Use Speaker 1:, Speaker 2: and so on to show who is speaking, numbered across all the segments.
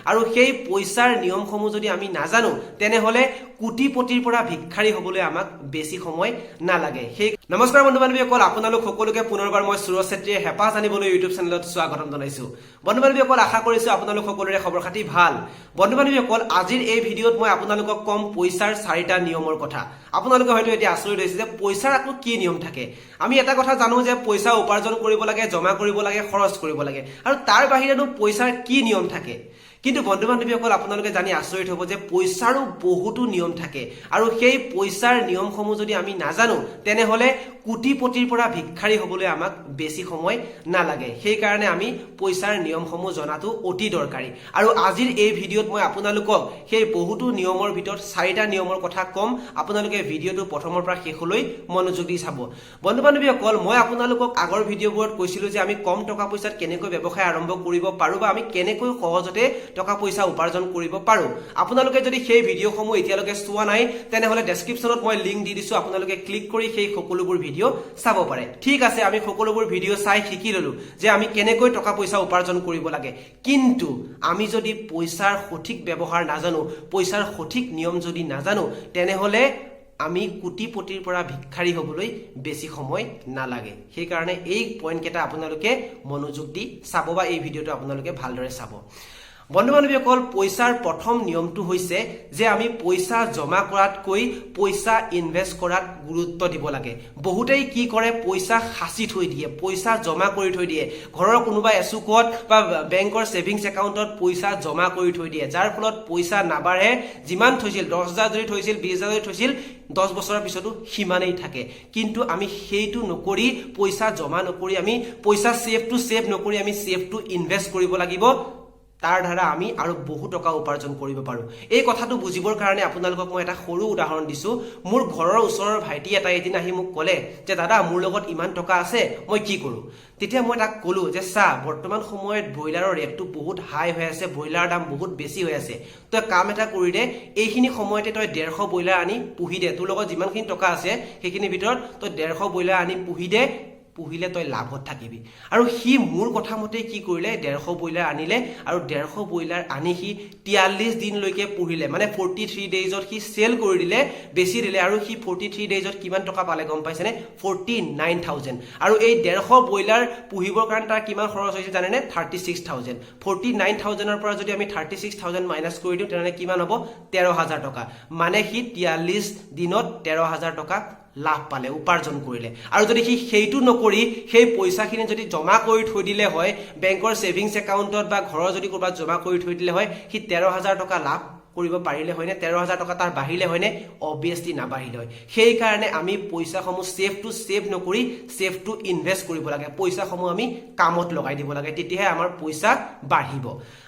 Speaker 1: আৰু সেই পইচাৰ নিয়মসমূহ যদি আমি নাজানো তেনেহলে কোটিপতিৰ পৰা ভিক্ষাৰী হ'বলৈ আমাক বেছি সময় নালাগে। সেই নমস্কাৰ বন্ধু বান্ধৱীসকল, আপোনালোক সকলোকে পুনৰবাৰ মই সুৰজ ছেত্ৰীয়ে হেঁপাহ জানিবলৈ ইউটিউব চেনেলত স্বাগতম জনাইছো। বন্ধু বান্ধৱীসকল, আশা কৰিছো আপোনালোক সকলোৰে খবৰ খাতি ভাল। বন্ধু বান্ধৱীসকল, আজিৰ এই ভিডিঅ'ত মই আপোনালোকক কম পইচাৰ 4টা নিয়মৰ কথা। আপোনালোকে হয়তো এতিয়া আচৰিত হৈছে যে পইচাৰ আকৌ কি নিয়ম থাকে। আমি এটা কথা জানো যে পইচা উপাৰ্জন কৰিব লাগে, জমা কৰিব লাগে, খৰচ কৰিব লাগে, আৰু তাৰ বাহিৰেনো পইচাৰ কি নিয়ম থাকে। কিন্তু বন্ধু বান্ধৱীসকল, আপোনালোকে জানি আচৰিত হ'ব যে পইচাৰো বহুতো নিয়ম থাকে, আৰু সেই পইচাৰ নিয়মসমূহ যদি আমি নাজানো তেনেহলে কোটিপতিৰ পৰা ভিক্ষাৰী হ'বলৈ আমাক বেছি সময় নালাগে। সেইকাৰণে আমি পইচাৰ নিয়মসমূহ জনাটো অতি দৰকাৰী। আৰু আজিৰ এই ভিডিঅ'ত মই আপোনালোকক সেই বহুতো নিয়মৰ ভিতৰত 4টা নিয়মৰ কথা কম। আপোনালোকে ভিডিঅ'টো প্ৰথমৰ পৰা শেষলৈ মনোযোগ দি চাব। বন্ধু বান্ধৱীসকল, মই আপোনালোকক আগৰ ভিডিঅ'বোৰত কৈছিলো যে আমি কম টকা পইচাত কেনেকৈ ব্যৱসায় আৰম্ভ কৰিব পাৰো বা আমি কেনেকৈ সহজতে টকা পইচা উপাৰ্জন কৰিব পাৰো। আপোনালোকে যদি সেই ভিডিঅ'সমূহ এতিয়ালৈকে চোৱা নাই তেনেহলে ডেছক্ৰিপশ্যনত মই লিংক দি দিছো, আপোনালোকে ক্লিক কৰি সেই সকলোবোৰ ভিডিঅ' চাব পাৰে। ঠিক আছে, আমি সকলোবোৰ ভিডিঅ' চাই শিকি ললো যে আমি কেনেকৈ টকা পইচা উপাৰ্জন কৰিব লাগে। কিন্তু আমি যদি পইচাৰ সঠিক ব্যৱহাৰ নাজানো, পইচাৰ সঠিক নিয়ম যদি নাজানো তেনেহলে আমি কোটিপতিৰ পৰা ভিক্ষাৰী হ'বলৈ বেছি সময় নালাগে। সেইকাৰণে এই পইণ্ট কেইটা আপোনালোকে মনোযোগ দি চাব বা এই ভিডিঅ'টো আপোনালোকে ভালদৰে চাব। বন্ধু বান্ধৱীসকল, পইচাৰ প্ৰথম নিয়মটো হৈছে যে আমি পইচা জমা কৰাতকৈ পইচা ইনভেষ্ট কৰাত গুৰুত্ব দিব লাগে। বহুতেই কি কৰে, পইচা সাঁচি থৈ দিয়ে, পইচা জমা কৰি থৈ দিয়ে, ঘৰৰ কোনোবা এচুকত বা বেংকৰ ছেভিংছ একাউণ্টত পইচা জমা কৰি থৈ দিয়ে, যাৰ ফলত পইচা নাবাঢ়ে। যিমান থৈছিল, 10,000 যদি থৈছিল, 20,000 যদি থৈছিল, 10 বছৰৰ পিছতো সিমানেই থাকে। কিন্তু আমি সেইটো নকৰি, পইচা জমা নকৰি, আমি পইচা ছেভ নকৰি আমি ছেভ টু ইনভেষ্ট কৰিব লাগিব। তাৰ দ্বাৰা আমি আৰু বহু টকা উপাৰ্জন কৰিব পাৰো। এই কথাটো বুজিবৰ কাৰণে আপোনালোকক মই এটা সৰু উদাহৰণ দিছো। মোৰ ঘৰৰ ওচৰৰ ভাইটি এটা এদিন আহি মোক ক'লে যে দাদা, মোৰ লগত ইমান টকা আছে, মই কি কৰো? তেতিয়া মই তাক ক'লো যে চা, বৰ্তমান সময়ত ব্ৰইলাৰৰ ৰেটটো বহুত হাই হৈ আছে, ব্ৰইলাৰৰ দাম বহুত বেছি হৈ আছে। তই কাম এটা কৰি দে, এইখিনি সময়তে তই 150 ব্ৰইলাৰ আনি পুহি দে। তোৰ লগত যিমানখিনি টকা আছে সেইখিনিৰ ভিতৰত তই 150 ব্ৰইলাৰ আনি পুহি দে, পুহিলে তই লাভত থাকিবি। আৰু সি মোৰ কথা মতে কি কৰিলে, 150 ব্ৰইলাৰ আনিলে, আৰু 150 ব্ৰইলাৰ আনি সি 43 দিনলৈকে পুহিলে, মানে 43 ডেইজত সি চেল কৰি দিলে, বেছি দিলে। আৰু সি 43 ডেইজত কিমান টকা পালে গম পাইছেনে? 49,000। আৰু এই 150 ব্ৰইলাৰ পুহিবৰ কাৰণে তাৰ কিমান খৰচ হৈছে জানেনে? 36,000। 49,000ৰ পৰা যদি আমি 36,000 মাইনাছ কৰি দিওঁ তেনেহ'লে কিমান হ'ব? 13,000 টকা। মানে সি 43 দিনত 13,000 টকা লাভ পালে, উপাৰ্জন কৰিলে। আৰু যদি সি সেইটো নকৰি সেই পইচাখিনি যদি জমা কৰি থৈ দিলে হয় বেংকৰ ছেভিংছ একাউণ্টত বা ঘৰৰ যদি ক'ৰবাত জমা কৰি থৈ দিলে হয়, সি 13,000 টকা লাভ কৰিব পাৰিলে হয়নে? 13,000 টকা তাৰ বাঢ়িলে হয়নে? অবভিয়াছলি নাবাঢ়িলে হয়। সেইকাৰণে আমি পইচাসমূহ ছেভ নকৰি ছেভ টু ইনভেষ্ট কৰিব লাগে। পইচাসমূহ আমি কামত লগাই দিব লাগে, তেতিয়াহে আমাৰ পইচা বাঢ়িব।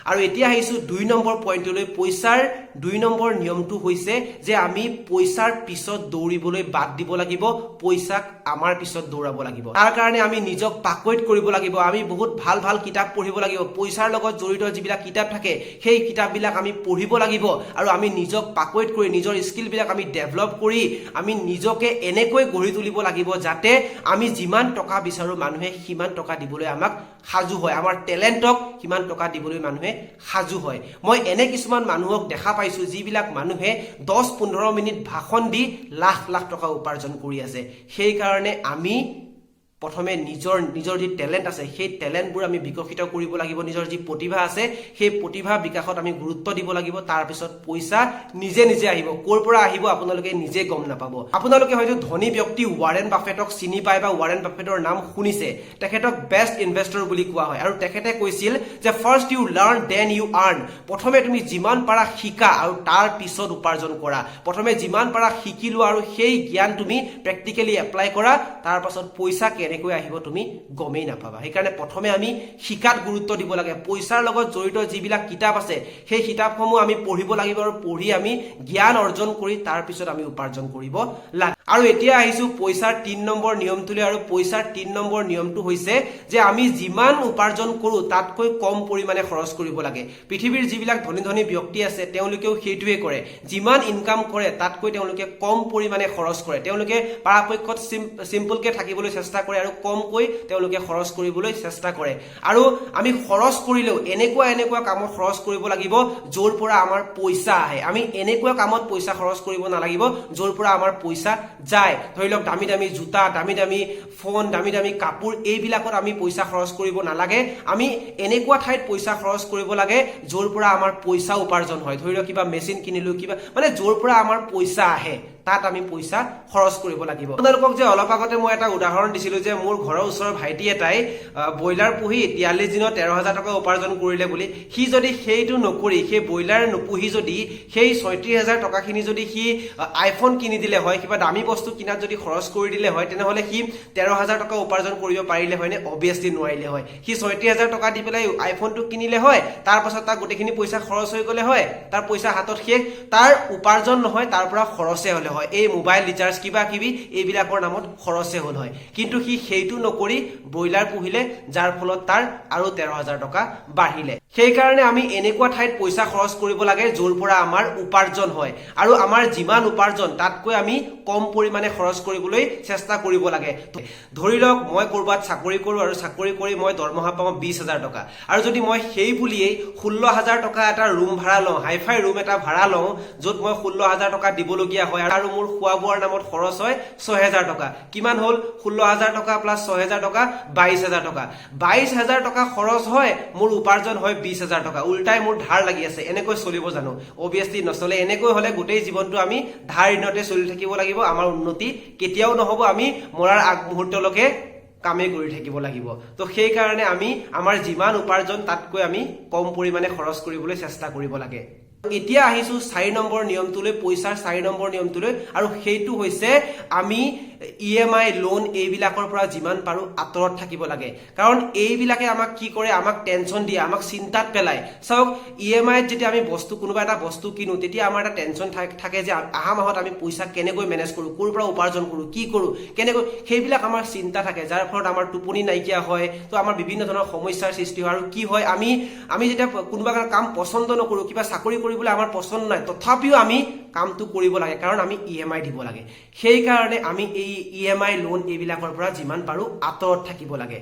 Speaker 1: আৰু এতিয়া আহিছো 2 নম্বৰ পইণ্টলৈ। পইচাৰ 2 নম্বৰ নিয়মটো হৈছে যে আমি পইচাৰ পিছত দৌৰিবলৈ বাদ দিব লাগিব, পইচাক আমাৰ পিছত দৌৰাব লাগিব। তাৰ কাৰণে আমি নিজক পাকৈত কৰিব লাগিব। আমি বহুত ভাল ভাল কিতাপ পঢ়িব লাগিব। পইচাৰ লগত জড়িত যিবিলাক কিতাপ থাকে সেই কিতাপবিলাক আমি পঢ়িব লাগিব। আৰু আমি নিজক পাকৈত কৰি নিজৰ স্কিলবিলাক আমি ডেভেলপ কৰি আমি নিজকে এনেকৈ গঢ়ি তুলিব লাগিব যাতে আমি যিমান টকা বিচাৰো মানুহে সিমান টকা দিবলৈ আমাক সাজু হয়, আমাৰ টেলেণ্টক সিমান টকা দিবলৈ মানুহে সাজু হয়। মই এনে কিছুমান মানুহক দেখা পাইছো যিবিলাক মানুহে 10-15 মিনিট ভাষণ দি লাখ লাখ টকা উপাৰ্জন কৰি আছে। সেইকাৰণে আমি প্ৰথমে নিজৰ যি টেলেণ্ট আছে সেই টেলেণ্টবোৰ আমি বিকশিত কৰিব লাগিব। নিজৰ যি প্ৰতিভা আছে সেই প্ৰতিভা বিকাশত আমি গুৰুত্ব দিব লাগিব। তাৰপিছত পইচা নিজে নিজে আহিব। ক'ৰ পৰা আহিব আপোনালোকে নিজে গম নাপাব। আপোনালোকে হয়তো ধনী ব্যক্তি ৱাৰেন বাফেটক চিনি পায় বা ৱাৰেন বাফেটৰ নাম শুনিছে। তেখেতক বেষ্ট ইনভেষ্টৰ বুলি কোৱা হয়। আৰু তেখেতে কৈছিল যে first you learn then you earn. প্ৰথমে তুমি যিমান পাৰা শিকা আৰু তাৰ পিছত উপাৰ্জন কৰা। প্ৰথমে যিমান পাৰা শিকি লোৱা আৰু সেই জ্ঞান তুমি প্ৰেক্টিকেলি এপ্লাই কৰা, তাৰ পাছত পইচা কেনেকৈ আহিব তুমি গমেই নাপাবা। সেইকাৰণে প্ৰথমে আমি শিকাত গুৰুত্ব দিব লাগে। পইচাৰ লগত জড়িত যিবিলাক কিতাপ আছে সেই কিতাপসমূহ আমি পঢ়িব লাগিব, আৰু পঢ়ি আমি জ্ঞান অৰ্জন কৰি তাৰ পিছত আমি উপাৰ্জন কৰিব লাগে। আৰু এতিয়া আহিছো পইচাৰ 3 নম্বৰ নিয়মটোলৈ। আৰু পইচাৰ 3 নম্বৰ নিয়মটো হৈছে যে আমি যিমান উপাৰ্জন কৰো তাতকৈ কম পৰিমাণে খৰচ কৰিব লাগে। পৃথিৱীৰ যিবিলাক ধনী ধনী ব্যক্তি আছে তেওঁলোকেও সেইটোৱে কৰে। যিমান ইনকাম কৰে তাতকৈ তেওঁলোকে কম পৰিমাণে খৰচ কৰে। তেওঁলোকে পৰাপক্ষত চিম্পলকে থাকিবলৈ চেষ্টা কৰে আৰু কমকৈ তেওঁলোকে খৰচ কৰিবলৈ চেষ্টা কৰে আৰু আমি খৰচ কৰিলেও এনেকুৱা কামত খৰচ কৰিব লাগিব য'ৰ পৰা আমাৰ পইচা আহে আমি এনেকুৱা কামত পইচা খৰচ কৰিব নালাগিব য'ৰ পৰা আমাৰ পইচা যায় ধৰি লওক দামী দামী জোতা দামী দামী ফোন দামী দামী কাপোৰ এইবিলাকত আমি পইচা খৰচ কৰিব নালাগে আমি এনেকুৱা ঠাইত পইচা খৰচ কৰিব লাগে য'ৰ পৰা আমাৰ পইচা উপাৰ্জন হয় ধৰি লওক কিবা মেচিন কিনিলো কিবা মানে য'ৰ পৰা আমাৰ পইচা আহে তাত আমি পইচা খৰচ কৰিব লাগিব আপোনালোকক যে অলপ আগতে মই এটা উদাহৰণ দিছিলো যে মোৰ ঘৰৰ ওচৰৰ ভাইটি এটাই ব্ৰইলাৰ পুহি 43 দিনত 13,000 টকা উপাৰ্জন কৰিলে বুলি সি যদি সেইটো নকৰি সেই ব্ৰইলাৰ নপুহি যদি সেই 36,000 টকাখিনি যদি সি আইফোন কিনি দিলে হয় কিবা দামী বস্তু কিনাত যদি খৰচ কৰি দিলে হয় তেনেহলে সি 13,000 টকা উপাৰ্জন কৰিব পাৰিলে হয় নে অবিয়াসলি নোৱাৰিলে হয় সি 36,000 টকা দি পেলাই আইফোনটো কিনিলে হয় তাৰ পাছত তাৰ গোটেইখিনি পইচা খৰচ হৈ গলে হয় তাৰ পইচা হাতত শেষ তাৰ উপাৰ্জন নহয় তাৰ পৰা খৰচে হলে হয় এই মোবাইল ৰিচাৰ্জ কিবা কিবি এইবিলাকৰ নামত খৰচে হল হয় কিন্তু সি সেইটো নকৰি ব্ৰইলাৰ পুহিলে যাৰ ফলত তাৰ আৰু 13,000 টকা বাঢ়িলে সেই কাৰণে আমি এনেকুৱা ঠাইত পইচা খৰচ কৰিব লাগে য'ৰ পৰা আমাৰ উপাৰ্জন হয় আৰু আমাৰ যিমান উপাৰ্জন তাতকৈ আমি কম পৰিমাণে খৰচ কৰিবলৈ চেষ্টা কৰিব লাগে ধৰি লওক মই কৰবাত চাকৰি কৰো আৰু চাকৰি কৰি মই দৰমহা পাওঁ 20,000 টকা আৰু যদি মই সেই বুলিয়েই 16,000 টকা এটা ৰুম ভাড়া লওঁ হাইফাই ৰুম এটা ভাড়া লওঁ য'ত মই 16,000 টকা দিবলগীয়া হয় আৰু মোৰ খোৱা বোৱাৰ নামত খৰচ হয় 6,000 টকা কিমান হল 16,000 টকা প্লাস 6,000 টকা 22,000 টকা 22,000 টকা খৰচ হয় মোৰ উপাৰ্জন হয় 20,000 টকা উল্টাই মোৰ ধাৰ লাগি আছে এনেকৈ চলিব জানো অবিয়াসলি নচলে এনেকৈ হলে গোটেই জীৱনটো আমি ধাৰ ঋণতে চলি থাকিব লাগিব আমাৰ উন্নতি কেতিয়াও নহব আমি মৰাৰ আগ মুহূৰ্তলৈকে কামে কৰি থাকিব লাগিব তো সেই কাৰণে আমি আমাৰ যিমান উপাৰ্জন তাতকৈ আমি কম পৰিমাণে খৰচ কৰিবলৈ চেষ্টা কৰিব লাগে এতিয়া আহিছো 4 নম্বৰ নিয়মটোলৈ পইচাৰ 4 নম্বৰ নিয়মটোলৈ আৰু সেইটো হৈছে আমি ইএমআই লোন এইবিলাকৰ পৰা যিমান পাৰো আতৰত থাকিব লাগে কাৰণ এইবিলাকে আমাক কি কৰে আমাক টেনচন দিয়ে আমাক চিন্তাত পেলায় চাওক ইএমআইত যেতিয়া আমি বস্তু কোনোবা এটা বস্তু কিনো তেতিয়া আমাৰ এটা টেনচন থাকে যে আহা মাহত আমি পইচা কেনেকৈ মেনেজ কৰো কোৰ পৰা উপাৰ্জন কৰো কি কৰো কেনেকৈ সেইবিলাক আমাৰ চিন্তা থাকে যাৰ ফলত আমাৰ টোপনি নাইকিয়া হয় তো আমাৰ বিভিন্ন ধৰণৰ সমস্যাৰ সৃষ্টি হয় আৰু কি হয় আমি যেতিয়া কোনোবা কাম পছন্দ নকৰো কিবা চাকৰি কৰিবলৈ আমাৰ পছন্দ নাই তথাপিও আমি কামটো কৰিব লাগে কাৰণ আমি ইএমআই দিব লাগে সেই কাৰণে আমি এই ইএমআই লোন এইবিলাকৰ পৰা যিমান পাৰো আতৰত থাকিব লাগে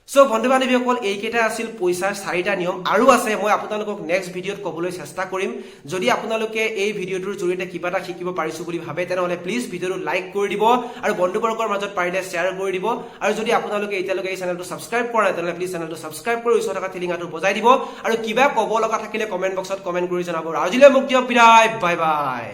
Speaker 1: সো বন্ধু বান্ধৱীসকল এইকেইটা আছিল পইচাৰ 4টা নিয়ম আৰু আছে মই আপোনালোকক নেক্সট ভিডিঅ'ত ক'বলৈ চেষ্টা কৰিম যদি আপোনালোকে এই ভিডিঅ'টোৰ জৰিয়তে কিবা এটা শিকিব পাৰিছো বুলি ভাবে তেনেহলে প্লিজ ভিডিঅ'টো লাইক কৰি দিব আৰু বন্ধুবৰ্গৰ মাজত পাৰিলে শ্বেয়াৰ কৰি দিব আৰু যদি আপোনালোকে এতিয়ালৈকে এই চেনেলটো সাবস্ক্ৰাইব কৰা নাই তেনেহলে প্লিজ চেনেলটো সাবস্ক্ৰাইব কৰি ওচৰত থকা টিলিঙাটো বজাই দিব আৰু কিবা ক'ব লগা থাকিলে কমেন্ট বক্সত কমেন্ট কৰি জনাব আজিলৈ মোক দিয়ক বিদায় বাই বাই